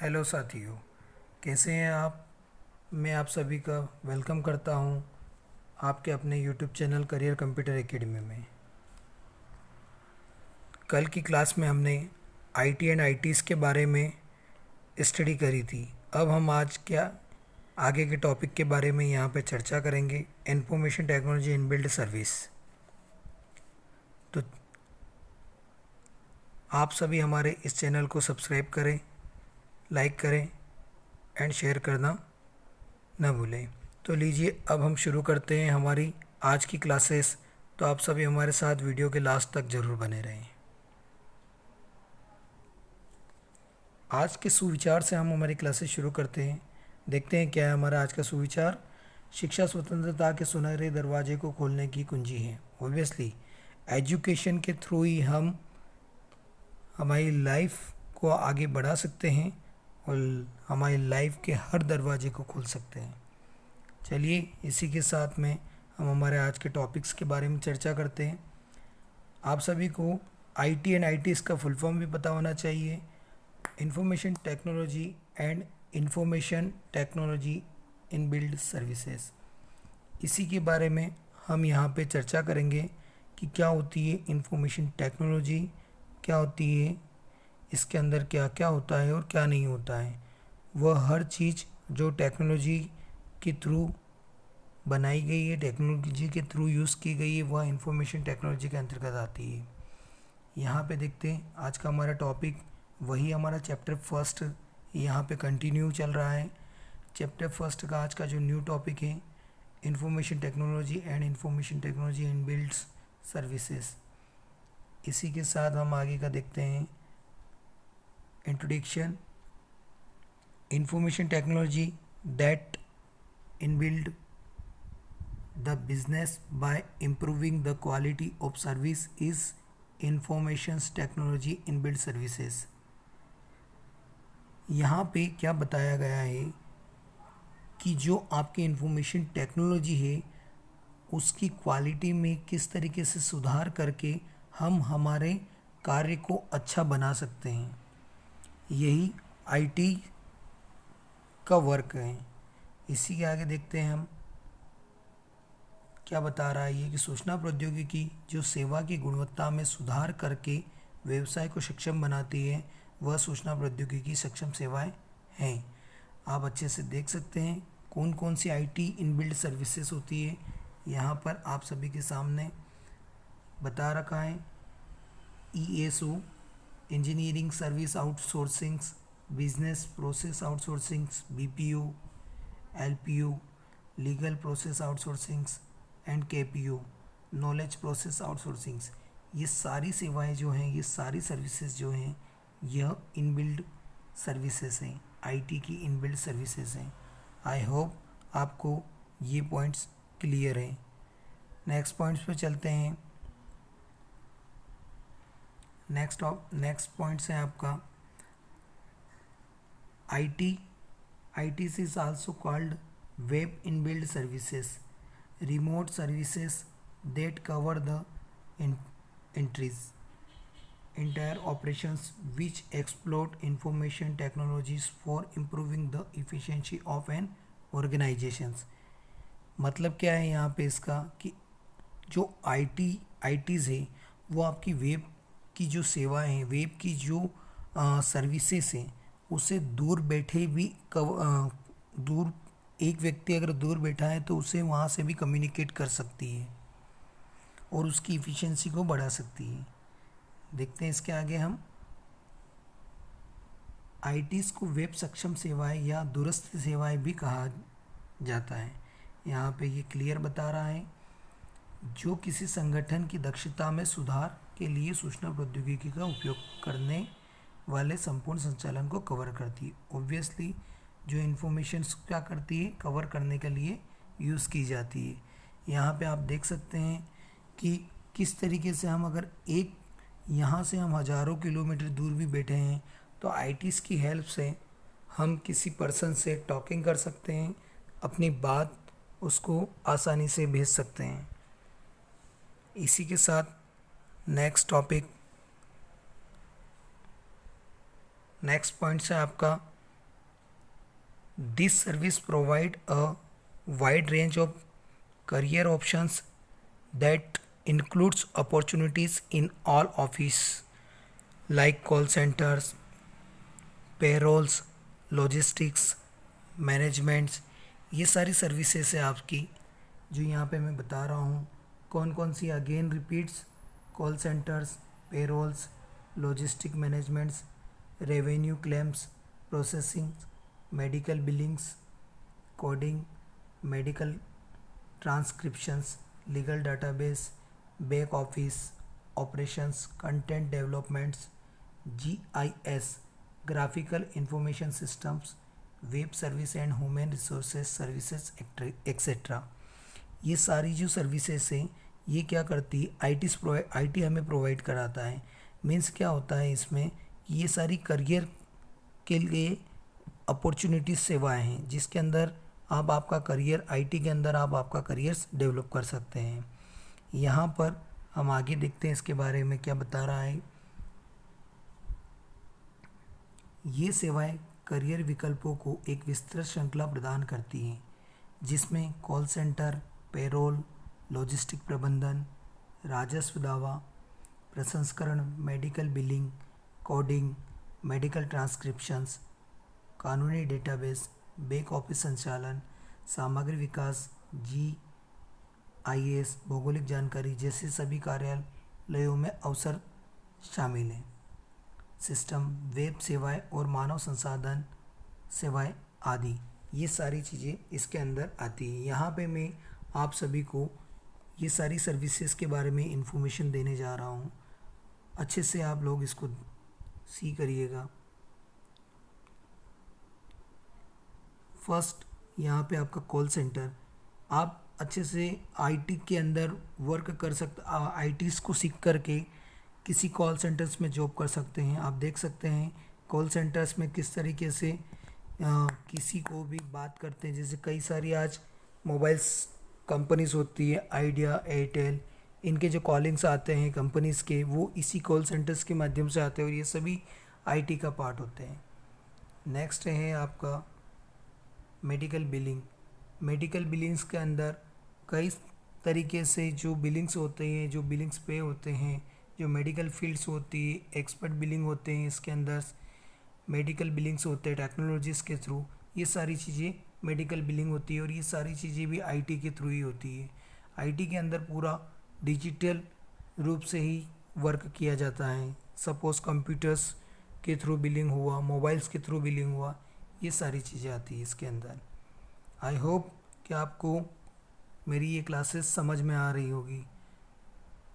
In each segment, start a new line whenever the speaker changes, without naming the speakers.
Hello साथियों, कैसे हैं आप। मैं आप सभी का वेलकम करता हूं आपके अपने YouTube channel career computer academy में। कल की क्लास में हमने आईटी एंड आईटीज़ के बारे में स्टडी करी थी। अब हम आज क्या आगे के टॉपिक के बारे में यहाँ पे चर्चा करेंगे, information technology in build service. तो आप सभी हमारे इस चैनल को सब्सक्राइब करें, लाइक करें एंड शेयर करना न भूलें। तो लीजिए अब हम शुरू करते हैं हमारी आज की क्लासेस। तो आप सभी हमारे साथ वीडियो के लास्ट तक ज़रूर बने रहें। आज के सुविचार से हम हमारी क्लासेस शुरू करते हैं। देखते हैं क्या है हमारा आज का सुविचार। शिक्षा स्वतंत्रता के सुनहरे दरवाजे को खोलने की कुंजी है। ओबियसली एजुकेशन के थ्रू ही हम हमारी लाइफ को आगे बढ़ा सकते हैं और हमारी लाइफ के हर दरवाजे को खोल सकते हैं। चलिए इसी के साथ में हम हमारे आज के टॉपिक्स के बारे में चर्चा करते हैं। आप सभी को आईटी एंड आईटीज़ का फुल फॉर्म भी पता होना चाहिए, information technology and information technology in build services. इसी के बारे में हम यहाँ पे चर्चा करेंगे कि क्या होती है इंफॉर्मेशन टेक्नोलॉजी, क्या होती है, इसके अंदर क्या क्या होता है और क्या नहीं होता है। वह हर चीज़ जो टेक्नोलॉजी के थ्रू बनाई गई है, टेक्नोलॉजी के थ्रू यूज़ की गई है, वह इंफॉर्मेशन टेक्नोलॉजी के अंतर्गत आती है। यहाँ पे देखते हैं आज का हमारा टॉपिक, वही हमारा चैप्टर फर्स्ट यहाँ पे कंटिन्यू चल रहा है। चैप्टर फर्स्ट का आज का जो न्यू टॉपिक है, information technology and information technology in builds services. इसी के साथ हम आगे का देखते हैं। Introduction, information technology that in build the business by improving the quality of service is information technology in build services। यहाँ पे क्या बताया गया है कि जो आपकी इंफॉर्मेशन टेक्नोलॉजी है उसकी क्वालिटी में किस तरीके से सुधार करके हम हमारे कार्य को अच्छा बना सकते हैं। यही आईटी का वर्क है। इसी के आगे देखते हैं हम क्या बता रहा है ये कि सूचना प्रौद्योगिकी जो सेवा की गुणवत्ता में सुधार करके व्यवसाय को सक्षम बनाती है, वह सूचना प्रौद्योगिकी सक्षम सेवाएं हैं। आप अच्छे से देख सकते हैं कौन कौन सी आईटी इनबिल्ड सर्विसेज होती है। यहाँ पर आप सभी के सामने बता रखा है। ESO, engineering service outsourcing, business process outsourcing, BPO, LPO, legal process outsourcing and KPO, knowledge process outsourcing. ये सारी सेवाएं जो हैं, ये सारी सर्विसेज जो हैं, यह इनबिल्ड सर्विसेज हैं, आईटी की इनबिल्ड सर्विसेज हैं। आई होप आपको ये पॉइंट्स क्लियर हैं। नेक्स्ट पॉइंट्स पे चलते हैं। नेक्स्ट पॉइंट्स है आपका IT is also called web inbuilt services, remote services that cover the entire operations which exploit information technologies for improving the efficiency of an organizations। मतलब क्या है यहाँ पे इसका कि जो आईटीज़ है वो आपकी वेब की जो सेवाएं हैं, वेब की जो सर्विसेज हैं, उसे दूर बैठे भी दूर एक व्यक्ति अगर दूर बैठा है तो उसे वहाँ से भी कम्युनिकेट कर सकती है और उसकी इफ़िशेंसी को बढ़ा सकती है। देखते हैं इसके आगे हम आईटीज़ को वेब सक्षम सेवाएं या दूरस्थ सेवाएं भी कहा जाता है। यहाँ पे ये क्लियर बता रहा है जो किसी संगठन की दक्षता में सुधार के लिए सूचना प्रौद्योगिकी का उपयोग करने वाले संपूर्ण संचालन को कवर करती है। ऑब्वियसली जो इन्फॉर्मेशन क्या करती है, कवर करने के लिए यूज़ की जाती है। यहाँ पे आप देख सकते हैं कि किस तरीके से हम अगर एक यहाँ से हम हज़ारों किलोमीटर दूर भी बैठे हैं तो आईटीज़ की हेल्प से हम किसी पर्सन से टॉकिंग कर सकते हैं, अपनी बात उसको आसानी से भेज सकते हैं। इसी के साथ नेक्स्ट पॉइंट है आपका This service provide a wide range of career options that includes opportunities in all office like call centers, payrolls, logistics, managements, ये सारी सर्विसेज है आपकी जो यहाँ पे मैं बता रहा हूँ। कौन कौन सी, again repeats, call centres, payrolls, logistic managements, revenue claims processing, medical billings, coding, medical transcriptions, legal database, back office operations, content developments, GIS, graphical information systems, web service and human resources services etcetera. ये सारी जो services हैं ये क्या करती है, IT हमें provide कराता है। मीन्स क्या होता है इसमें, ये सारी करियर के लिए अपॉर्चुनिटीज सेवाएं हैं जिसके अंदर आप आपका करियर, आईटी के अंदर आप आपका करियर डेवलप कर सकते हैं। यहाँ पर हम आगे देखते हैं इसके बारे में क्या बता रहा है। ये सेवाएं करियर विकल्पों को एक विस्तृत श्रृंखला प्रदान करती हैं जिसमें कॉल सेंटर, पेरोल, लॉजिस्टिक प्रबंधन, राजस्व दावा प्रसंस्करण, मेडिकल बिलिंग, कोडिंग, मेडिकल ट्रांसक्रिप्शंस, कानूनी डेटाबेस, बैक ऑफिस संचालन, सामग्री विकास, जीआईएस, भौगोलिक जानकारी जैसे सभी कार्यालयों में अवसर शामिल हैं। सिस्टम, वेब सेवाएं और मानव संसाधन सेवाएं आदि, ये सारी चीज़ें इसके अंदर आती हैं। यहाँ पे मैं आप सभी को ये सारी सर्विसेज के बारे में इंफॉर्मेशन देने जा रहा हूँ। अच्छे से आप लोग इसको सी करिएगा। फर्स्ट, यहाँ पे आपका कॉल सेंटर, आप अच्छे से आईटी के अंदर वर्क कर सकते, आईटीज़ को सीख करके किसी कॉल सेंटर्स में जॉब कर सकते हैं। आप देख सकते हैं कॉल सेंटर्स में किस तरीके से किसी को भी बात करते हैं। जैसे कई सारी आज मोबाइल्स कंपनीज होती है, आइडिया, एयरटेल, इनके जो कॉलिंग्स आते हैं कंपनीज़ के, वो इसी कॉल सेंटर्स के माध्यम से आते हैं और ये सभी आईटी का पार्ट होते हैं। नेक्स्ट है आपका मेडिकल बिलिंग। मेडिकल बिलिंग्स के अंदर कई तरीके से जो बिलिंग्स होते हैं, जो बिलिंग्स पे होते हैं, जो मेडिकल फील्ड्स होती है, एक्सपर्ट बिलिंग होते हैं, इसके अंदर मेडिकल बिलिंग्स होते हैं टेक्नोलॉजीज़ के थ्रू। ये सारी चीज़ें मेडिकल बिलिंग होती है और ये सारी चीज़ें भी आईटी के थ्रू ही होती है। आईटी के अंदर पूरा डिजिटल रूप से ही वर्क किया जाता है। सपोज़ कंप्यूटर्स के थ्रू बिलिंग हुआ, मोबाइल्स के थ्रू बिलिंग हुआ, ये सारी चीज़ें आती है इसके अंदर। आई होप कि आपको मेरी ये क्लासेस समझ में आ रही होगी।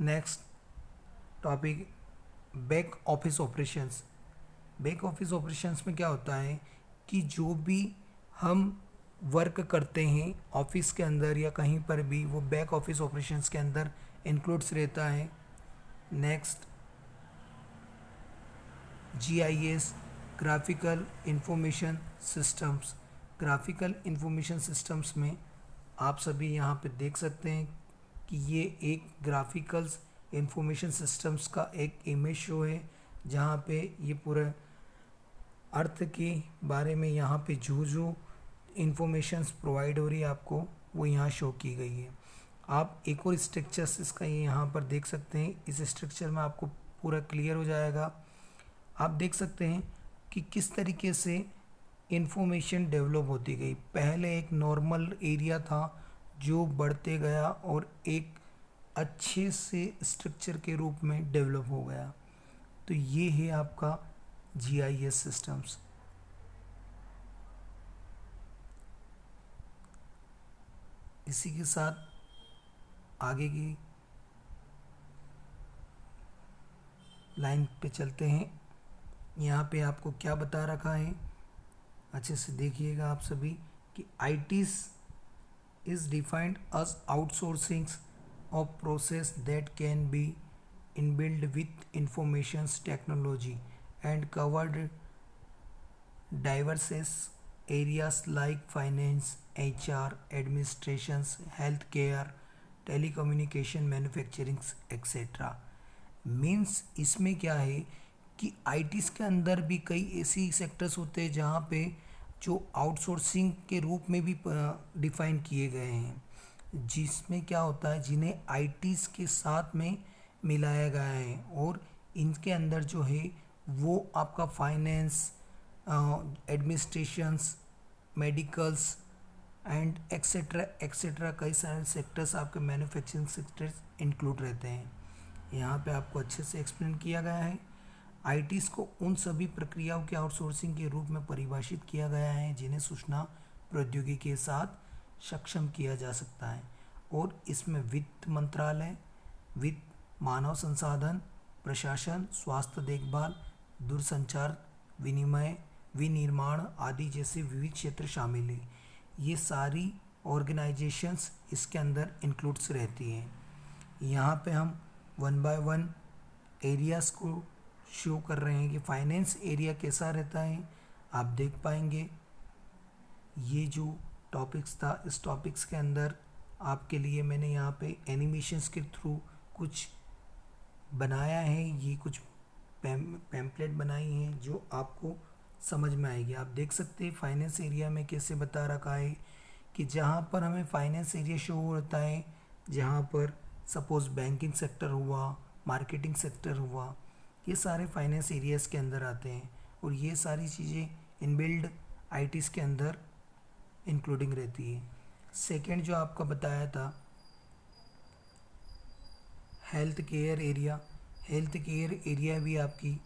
Next topic, back office operations. Back office operations में क्या होता है कि जो भी हम वर्क करते हैं ऑफिस के अंदर या कहीं पर भी, वो बैक ऑफिस ऑपरेशंस के अंदर इंक्लूड्स रहता है। Next, GIS, graphical information systems. Graphical information systems में आप सभी यहाँ पे देख सकते हैं कि ये एक ग्राफिकल्स इंफॉर्मेशन सिस्टम्स का एक इमेज शो है जहाँ पे ये पूरे अर्थ के बारे में यहाँ पे जो इंफॉर्मेशंस प्रोवाइड हो रही है आपको, वो यहाँ शो की गई है। आप एक और स्ट्रक्चर्स इसका ये यहाँ पर देख सकते हैं। इस स्ट्रक्चर में आपको पूरा क्लियर हो जाएगा। आप देख सकते हैं कि किस तरीके से इंफॉर्मेशन डेवलप होती गई। पहले एक नॉर्मल एरिया था जो बढ़ते गया और एक अच्छे से स्ट्रक्चर के रूप में डेवलप हो गया। तो ये है आपका जीआईएस सिस्टम्स। इसी के साथ आगे की लाइन पे चलते हैं। यहाँ पे आपको क्या बता रखा है, अच्छे से देखिएगा आप सभी कि ITs is defined as outsourcing of process that can be inbuilt with information technology and covered diverse areas like finance, HR, administrations, healthcare, telecommunication, manufacturing, etc. Means इसमें क्या है कि आईटीज़ के अंदर भी कई ऐसी सेक्टर्स होते हैं जहाँ पे जो आउटसोर्सिंग के रूप में भी डिफाइन किए गए हैं, जिसमें क्या होता है, जिन्हें आईटीज़ के साथ में मिलाया गया है और इनके अंदर जो है वो आपका finance, administrations, medicals and etcetera etcetera कई सारे सेक्टर्स आपके मैन्युफैक्चरिंग सेक्टर्स इंक्लूड रहते हैं। यहाँ पे आपको अच्छे से एक्सप्लेन किया गया है। आईटीज़ को उन सभी प्रक्रियाओं के आउटसोर्सिंग के रूप में परिभाषित किया गया है जिन्हें सूचना प्रौद्योगिकी के साथ सक्षम किया जा सकता है, और इसमें वित्त मंत्रालय, वित्त, मानव संसाधन, प्रशासन, स्वास्थ्य देखभाल, दूरसंचार, विनिमय, विनिर्माण आदि जैसे विविध क्षेत्र शामिल हैं। ये सारी ऑर्गेनाइजेशंस इसके अंदर इंक्लूड्स रहती हैं। यहाँ पे हम वन बाय वन एरियाज़ को शो कर रहे हैं कि फाइनेंस एरिया कैसा रहता है। आप देख पाएंगे ये जो टॉपिक्स था, इस टॉपिक्स के अंदर आपके लिए मैंने यहाँ पे एनिमेशंस के थ्रू कुछ बनाया है। ये कुछ पैम्पलेट बनाई हैं जो आपको समझ में आएगी। आप देख सकते हैं फाइनेंस एरिया में कैसे बता रखा है कि जहाँ पर हमें फाइनेंस एरिया शो होता है, जहाँ पर सपोज़ बैंकिंग सेक्टर हुआ, मार्केटिंग सेक्टर हुआ, ये सारे फाइनेंस एरियाज़ के अंदर आते हैं और ये सारी चीज़ें इनबिल्ड आईटीज़ के अंदर इंक्लूडिंग रहती है। सेकंड जो आपका बताया था health care area, health care area भी आपकी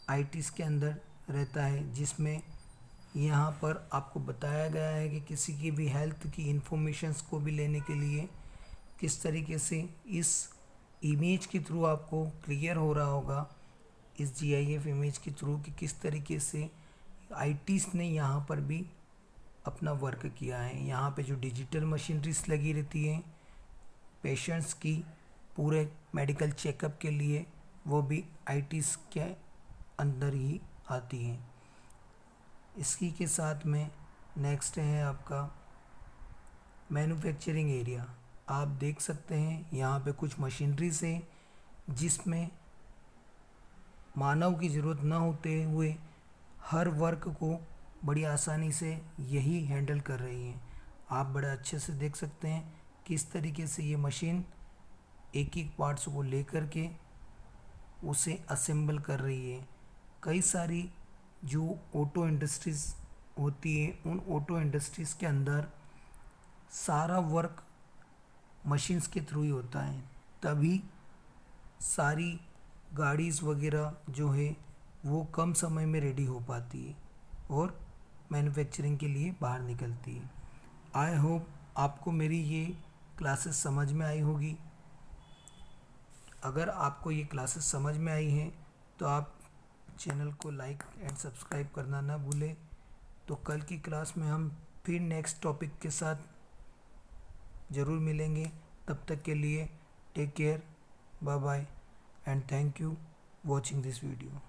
आईटीज़ के अंदर रहता है, जिसमें यहाँ पर आपको बताया गया है कि किसी की भी हेल्थ की इंफॉर्मेशंस को भी लेने के लिए किस तरीके से इस इमेज के थ्रू आपको क्लियर हो रहा होगा, इस जीआईएफ इमेज के थ्रू, कि किस तरीके से आईटीज़ ने यहाँ पर भी अपना वर्क किया है। यहाँ पे जो डिजिटल मशीनरीज लगी रहती हैं पेशेंट्स की पूरे मेडिकल चेकअप के लिए, वो भी आईटीज़ के अंदर ही आती हैं। इसी के साथ में नेक्स्ट है आपका मैन्युफैक्चरिंग एरिया। आप देख सकते हैं यहाँ पे कुछ मशीनरीज है जिसमें मानव की ज़रूरत न होते हुए हर वर्क को बड़ी आसानी से यही हैंडल कर रही हैं। आप बड़े अच्छे से देख सकते हैं किस तरीके से ये मशीन एक एक पार्ट्स को लेकर के उसे असेंबल कर रही है। कई सारी जो ऑटो इंडस्ट्रीज़ होती है, उन ऑटो इंडस्ट्रीज़ के अंदर सारा वर्क मशीन्स के थ्रू ही होता है, तभी सारी गाड़ीज़ वगैरह जो है वो कम समय में रेडी हो पाती है और मैन्युफैक्चरिंग के लिए बाहर निकलती है। आई होप आपको मेरी ये क्लासेस समझ में आई होगी। अगर आपको ये क्लासेस समझ में आई हैं तो आप चैनल को लाइक एंड सब्सक्राइब करना ना भूलें। तो कल की क्लास में हम फिर नेक्स्ट टॉपिक के साथ ज़रूर मिलेंगे। तब तक के लिए take care, bye bye and thank you watching this video.